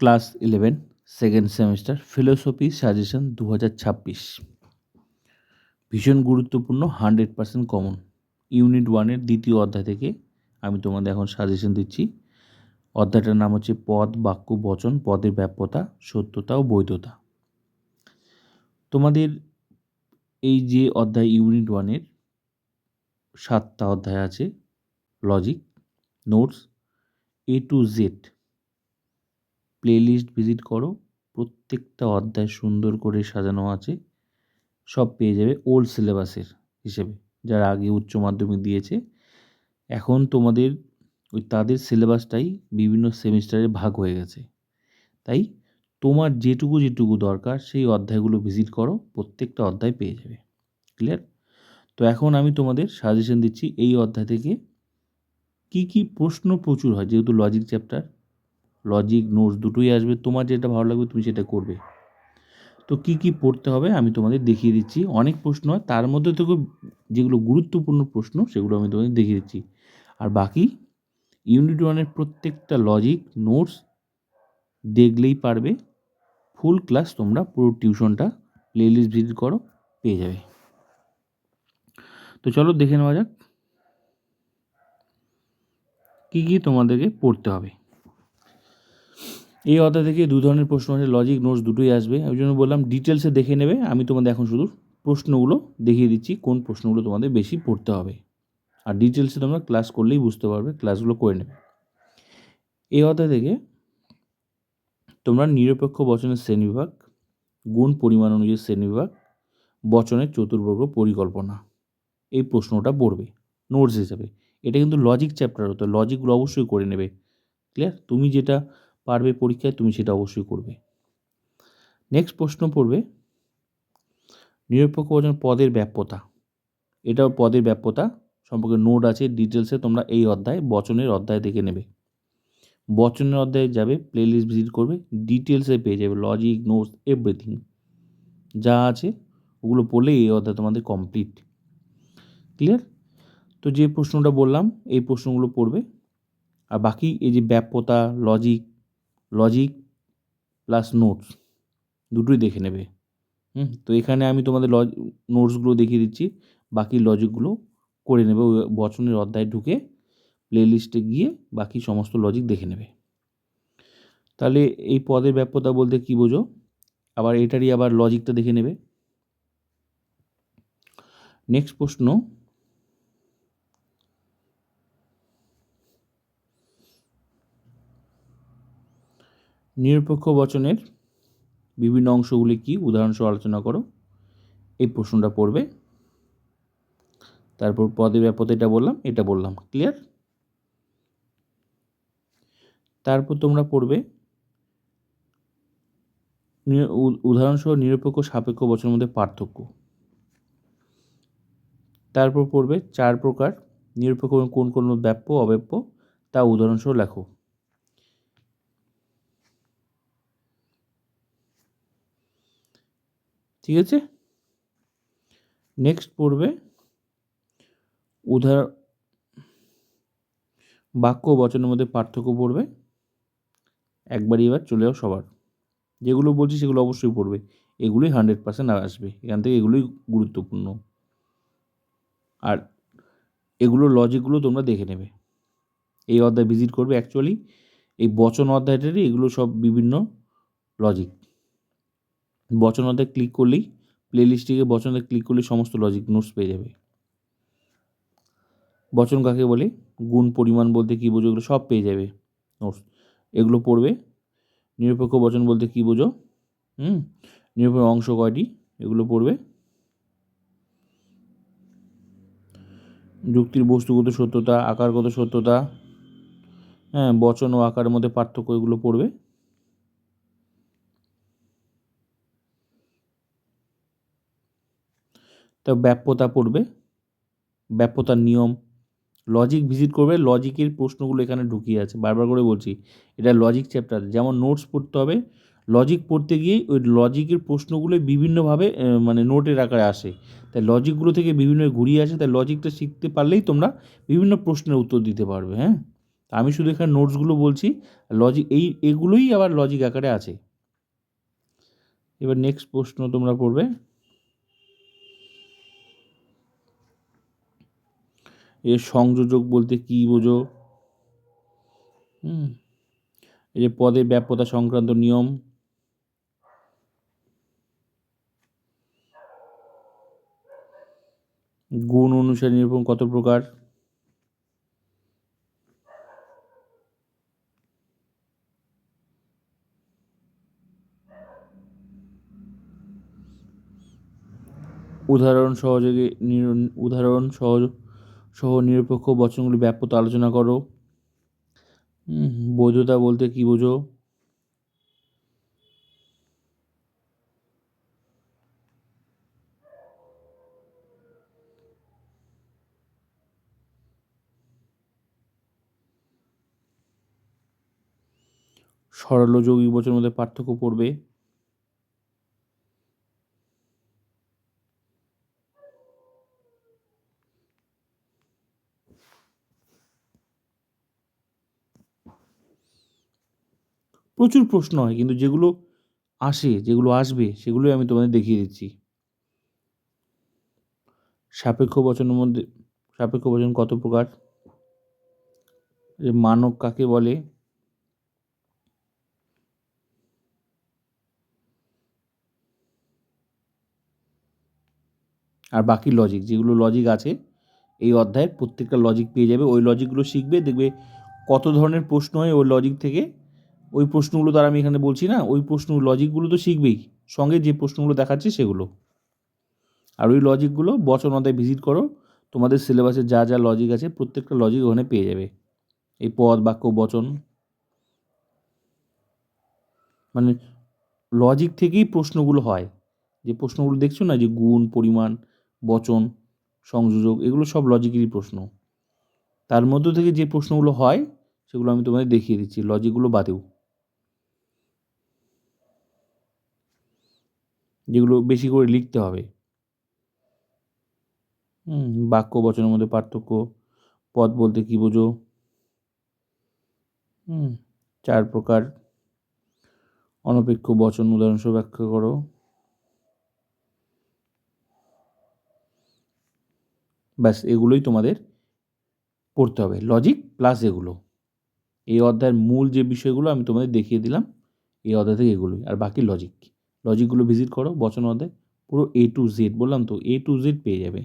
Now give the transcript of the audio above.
Class 11 second semester philosophy suggestion 2026 ভীষণ গুরুত্বপূর্ণ 100% common unit 1-এর দ্বিতীয় অধ্যায় থেকে আমি তোমাদের এখন সাজেশন দিচ্ছি। অধ্যায়টার নাম হচ্ছে পদ, বাক্য, বচন, পদের ব্যাপ্যতা, সত্যতা ও বৈধতা। তোমাদের এই যে অধ্যায় ইউনিট 1-এর 7টা অধ্যায় আছে, logic, notes, A to Z playlist visit করো। প্রত্যেকটা অধ্যায় সুন্দর করে সাজানো আছে, সব পেয়ে যাবে ওল্ড সিলেবাসের হিসেবে। যারা আগে উচ্চ মাধ্যমিক দিয়েছে, এখন তোমাদের ওই তাদের সিলেবাসটাই বিভিন্ন সেমিস্টারে ভাগ হয়ে গেছে। তাই তোমার যেটুকু দরকার সেই অধ্যায়গুলো ভিজিট করো, প্রত্যেকটা অধ্যায় পেয়ে যাবে। ক্লিয়ার? তো এখন আমি তোমাদের সাজেশন দিচ্ছি এই অধ্যায় থেকে কি প্রশ্ন প্রচুর হয়, যেহেতু লজিক চ্যাপ্টার, লজিক নোটস দুটোই আসবে, তোমার যেটা ভালো লাগবে তুমি সেটা করবে। তো কি পড়তে হবে আমি তোমাদের দেখিয়ে দিচ্ছি। অনেক প্রশ্ন হয়, তার মধ্যে থেকে যেগুলো গুরুত্বপূর্ণ প্রশ্ন সেগুলো আমি তোমাদের দেখিয়ে দিচ্ছি। আর বাকি ইউনিট 1-এর প্রত্যেকটা লজিক নোটস দেখলেই পারবে। ফুল ক্লাস তোমরা পুরো টিউশনটা প্লেলিস্ট ভিজিট করো, পেয়ে যাবে। তো চলো দেখে নেওয়া যাক কি তোমাদেরকে পড়তে হবে। এই অধ্যায় থেকে দু ধরনের প্রশ্ন আছে, লজিক নোটস দুটোই আসবে। ওই জন্য বললাম ডিটেলসে দেখে নেবে। আমি তোমাদের এখন শুধু প্রশ্নগুলো দেখিয়ে দিচ্ছি, কোন প্রশ্নগুলো তোমাদের বেশি পড়তে হবে। আর ডিটেলসে তোমরা ক্লাস করলেই বুঝতে পারবে, ক্লাসগুলো করে নেবে। এই অধ্যায় থেকে তোমরা নিরপেক্ষ বচনের শ্রেণীবিভাগ, গুণ পরিমাণ অনুযায়ী শ্রেণীবিভাগ, বচনের চতুর্বর্গ পরিকল্পনা, এই প্রশ্নটা পড়বে নোটস হিসাবে। এটা কিন্তু লজিক চ্যাপ্টার হতো, লজিকগুলো অবশ্যই করে নেবে। ক্লিয়ার? তুমি যেটা পারবে পরীক্ষায় তুমি সেটা অবশ্যই করবে। নেক্সট প্রশ্ন পড়বে নিরপেক্ষ বচন পদের ব্যাপ্যতা। এটাও পদের ব্যাপ্যতা সম্পর্কে নোট আছে, ডিটেলসে তোমরা এই অধ্যায় বচনের অধ্যায় দেখে নেবে। বচনের অধ্যায়ে যাবে, প্লেলিস্ট ভিজিট করবে, ডিটেলসে পেয়ে যাবে লজিক নোটস এভরিথিং যা আছে, ওগুলো পড়লে এই অধ্যায় তোমাদের কমপ্লিট। ক্লিয়ার? তো যে প্রশ্নটা বললাম এই প্রশ্নগুলো পড়বে। আর বাকি এই যে ব্যাপ্যতা, লজিক প্লাস নোটস দুটোই দেখে নেবে। তো এখানে আমি তোমাদের নোটসগুলো দেখিয়ে দিচ্ছি, বাকি লজিকগুলো করে নেবে। ওই বচনের অধ্যায় ঢুকে প্লেলিস্টে গিয়ে বাকি সমস্ত লজিক দেখে নেবে। তাহলে এই পদের ব্যাপ্যতা বলতে কি বোঝো, আবার এটারই আবার লজিকটা দেখে নেবে। নেক্সট প্রশ্ন, নিরপেক্ষ বচনের বিভিন্ন অংশগুলি কি, উদাহরণসহ আলোচনা করো। এই প্রশ্নটা পড়বে। তারপর পদের ব্যাপ্যতা এটা বললাম। ক্লিয়ার? তারপর তোমরা পড়বে উদাহরণসহ নিরপেক্ষ সাপেক্ষ বচনের মধ্যে পার্থক্য। তারপর পড়বে 4 প্রকার নিরপেক্ষ কোন ব্যাপ্য অব্যাপ্য তা উদাহরণসহ লেখো। ঠিক আছে? নেক্সট পড়বে বাক্য ও বচনের মধ্যে পার্থক্য পড়বে। একবারই এবার চলে যাও সবার, যেগুলো বলছি সেগুলো অবশ্যই পড়বে। এগুলোই 100% আসবে এখান থেকে, এগুলোই গুরুত্বপূর্ণ। আর এগুলোর লজিকগুলো তোমরা দেখে নেবে। এই অধ্যায় ভিজিট করবে। অ্যাকচুয়ালি এই বচন অধ্যায়টারই এগুলো সব বিভিন্ন লজিক। বচন অধ্যায় ক্লিক করলেই, প্লেলিস্টে বচন অধ্যায় ক্লিক করলেই সমস্ত লজিক নোটস পেয়ে যাবে। বচন কাকে বলে, গুণ পরিমাণ বলতে কী বোঝো, এগুলো সব পেয়ে যাবে নোটস, এগুলো পড়বে। নিরপেক্ষ বচন বলতে কী বোঝো, নিরপেক্ষ অংশ কয়টি, এগুলো পড়বে। যুক্তির বস্তুগত সত্যতা, আকারগত সত্যতা, বচন ও আকারের মধ্যে পার্থক্য, এগুলো পড়বে। তা ব্যাপ্যতা পড়বে, ব্যাপ্যতার নিয়ম। লজিক ভিজিট করবে, লজিকের প্রশ্নগুলো এখানে ঢুকিয়ে আছে, বারবার করে বলছি এটা লজিক চ্যাপ্টার। যেমন নোটস পড়তে হবে, লজিক পড়তে গিয়ে ওই লজিকের প্রশ্নগুলো বিভিন্নভাবে মানে নোটের আকারে আসে, তাই লজিকগুলো থেকে বিভিন্ন ঘুরিয়ে আসে। তাই লজিকটা শিখতে পারলেই তোমরা বিভিন্ন প্রশ্নের উত্তর দিতে পারবে। আমি শুধু এখানে নোটসগুলো বলছি, লজিক এগুলোই আবার লজিক আকারে আছে। এবার নেক্সট প্রশ্ন তোমরা পড়বে। এর সংযোজক বলতে কী বোঝো? এই যে পদের ব্যাপ্যতা সংক্রান্ত নিয়ম, গুণ অনুসারে নিরূপণ কত প্রকার, উদাহরণ সহ নিরপেক্ষ বচনগুলি ব্যাপ্যতা আলোচনা করো। বৈধতা বলতে কী বোঝো? সরল ও যৌগিক বচনের মধ্যে পার্থক্য পড়বে। প্রচুর প্রশ্ন হয়, কিন্তু যেগুলো আসবে সেগুলোই আমি তোমাদের দেখিয়ে দিচ্ছি। সাপেক্ষ বচন কত প্রকার? মানক কাকে বলে? আর বাকি লজিক, যেগুলো লজিক আছে এই অধ্যায়ের প্রত্যেকটা লজিক পেয়ে যাবে। ওই লজিকগুলো শিখবে, দেখবে কত ধরনের প্রশ্ন হয় ওই লজিক থেকে। ওই প্রশ্নগুলো তো আর আমি এখানে বলছি না, ওই প্রশ্ন লজিকগুলো তো শিখবেই, সঙ্গে যে প্রশ্নগুলো দেখাচ্ছি সেগুলো। আর ওই লজিকগুলো বচন অধ্যায় ভিজিট করো, তোমাদের সিলেবাসে যা যা লজিক আছে প্রত্যেকটা লজিক ওখানে পেয়ে যাবে। এই পদ, বাক্য, বচন, মানে লজিক থেকেই প্রশ্নগুলো হয়। যে প্রশ্নগুলো দেখছো না, যে গুণ, পরিমাণ, বচন, সংযোজক, এগুলো সব লজিকেরই প্রশ্ন। তার মধ্য থেকে যে প্রশ্নগুলো হয় সেগুলো আমি তোমাদের দেখিয়ে দিচ্ছি, লজিকগুলো বাদেও, যেগুলো বেশি করে লিখতে হবে। বাক্য বচনের মধ্যে পার্থক্য, পদ বলতে কী বোঝো, 4 প্রকার, অনপেক্ষ বচন উদাহরণসহ ব্যাখ্যা করো। ব্যাস, এগুলোই তোমাদের পড়তে হবে, লজিক প্লাস এগুলো। এই অধ্যায়ের মূল যে বিষয়গুলো আমি তোমাদের দেখিয়ে দিলাম এই অধ্যায় থেকে এগুলোই, আর বাকি লজিকগুলো ভিজিট করো, বচন অধ্যায় পুরো A to Z, বললাম তো A to Z পেয়ে যাবে।